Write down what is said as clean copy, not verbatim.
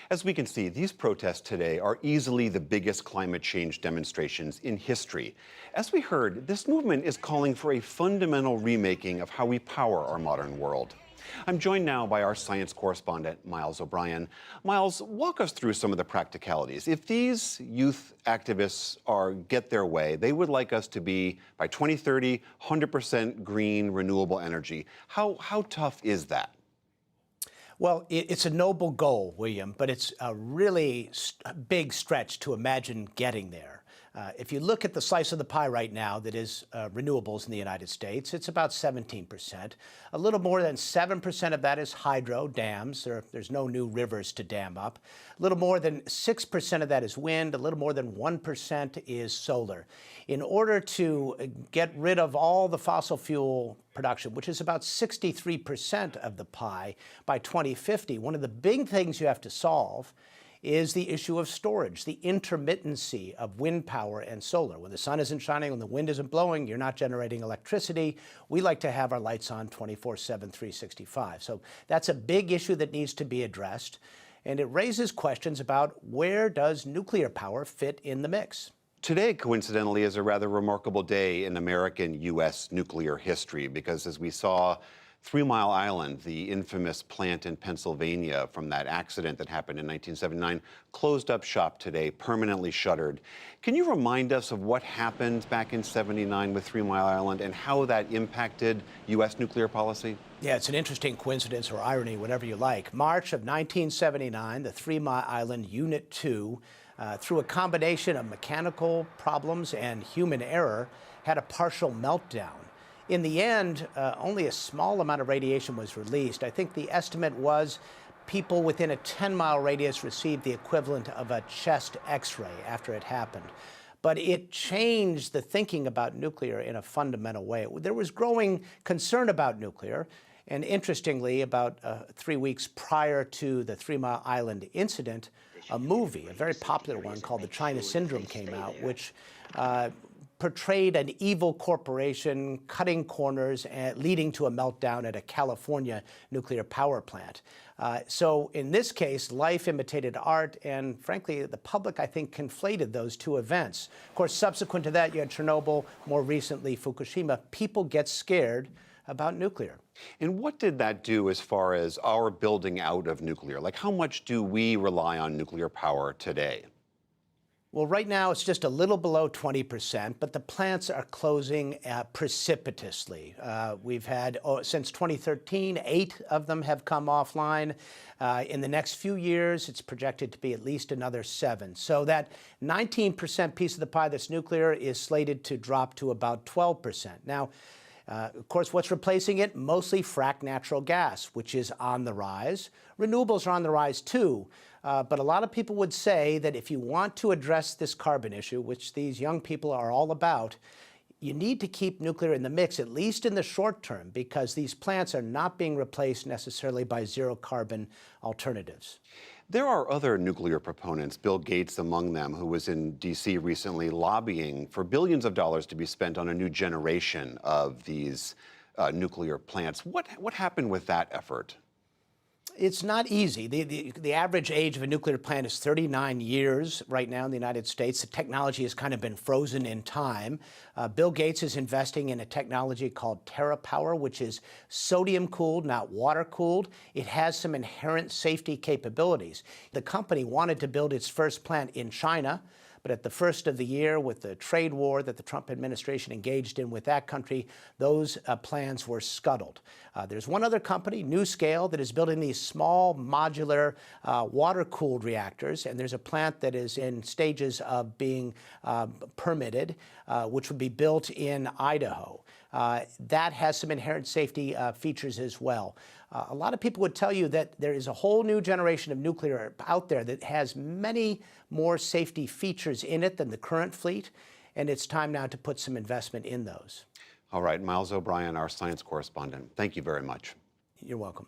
As we can see, these protests today are easily the biggest climate change demonstrations in history. As we heard, this movement is calling for a fundamental remaking of how we power our modern world. I'm joined now by our science correspondent, Miles O'Brien. Miles, walk us through some of the practicalities. If these youth activists get their way, they would like us to be, by 2030, 100% green, renewable energy. How tough is that? Well, it's a noble goal, William, but it's a really big stretch to imagine getting there. If you look at the slice of the pie right now that is renewables in the United States, it's about 17%. A little more than 7% of that is hydro dams. There's no new rivers to dam up. A little more than 6% of that is wind. A little more than 1% is solar. In order to get rid of all the fossil fuel production, which is about 63% of the pie by 2050, one of the big things you have to solve is the issue of storage, the intermittency of wind power and solar. When the sun isn't shining, when the wind isn't blowing, you're not generating electricity. We like to have our lights on 24/7, 365. So that's a big issue that needs to be addressed. And it raises questions about where does nuclear power fit in the mix? Today, coincidentally, is a rather remarkable day in American U.S. nuclear history because, as we saw, 3 Mile Island, the infamous plant in Pennsylvania from that accident that happened in 1979, closed up shop today, permanently shuttered. Can you remind us of what happened back in '79 with 3 Mile Island and how that impacted U.S. nuclear policy? Yeah, it's an interesting coincidence or irony, whatever you like. March of 1979, the 3 Mile Island Unit 2, through a combination of mechanical problems and human error, had a partial meltdown. In the end, only a small amount of radiation was released. I think the estimate was people within a 10-mile radius received the equivalent of a chest X-ray after it happened. But it changed the thinking about nuclear in a fundamental way. There was growing concern about nuclear. And interestingly, about 3 weeks prior to the 3 Mile Island incident, a movie, a very popular one called The China Syndrome, came out, which portrayed an evil corporation cutting corners and leading to a meltdown at a California nuclear power plant. So in this case, life imitated art, and frankly, the public, I think, conflated those two events. Of course, subsequent to that, you had Chernobyl, more recently Fukushima. People get scared about nuclear. And what did that do as far as our building out of nuclear? Like, how much do we rely on nuclear power today? Well, right now it's just a little below 20%, but the plants are closing precipitously. We've had, since 2013, 8 of them have come offline. In the next few years, it's projected to be at least another 7. So that 19% piece of the pie that's nuclear is slated to drop to about 12%. Now, of course, what's replacing it? Mostly fracked natural gas, which is on the rise. Renewables are on the rise, too. But a lot of people would say that if you want to address this carbon issue, which these young people are all about, you need to keep nuclear in the mix, at least in the short term, because these plants are not being replaced necessarily by zero-carbon alternatives. There are other nuclear proponents, Bill Gates among them, who was in D.C. recently lobbying for billions of dollars to be spent on a new generation of these nuclear plants. What happened with that effort? It's not easy. The average age of a nuclear plant is 39 years right now in the United States. The technology has kind of been frozen in time. Bill Gates is investing in a technology called TerraPower, which is sodium-cooled, not water-cooled. It has some inherent safety capabilities. The company wanted to build its first plant in China, but at the first of the year, with the trade war that the Trump administration engaged in with that country, those plans were scuttled. There's one other company, NuScale, that is building these small modular water-cooled reactors, and there's a plant that is in stages of being permitted, which would be built in Idaho. That has some inherent safety features as well. A lot of people would tell you that there is a whole new generation of nuclear out there that has many more safety features in it than the current fleet, and it's time now to put some investment in those. All right, Miles O'Brien, our science correspondent. Thank you very much. You're welcome.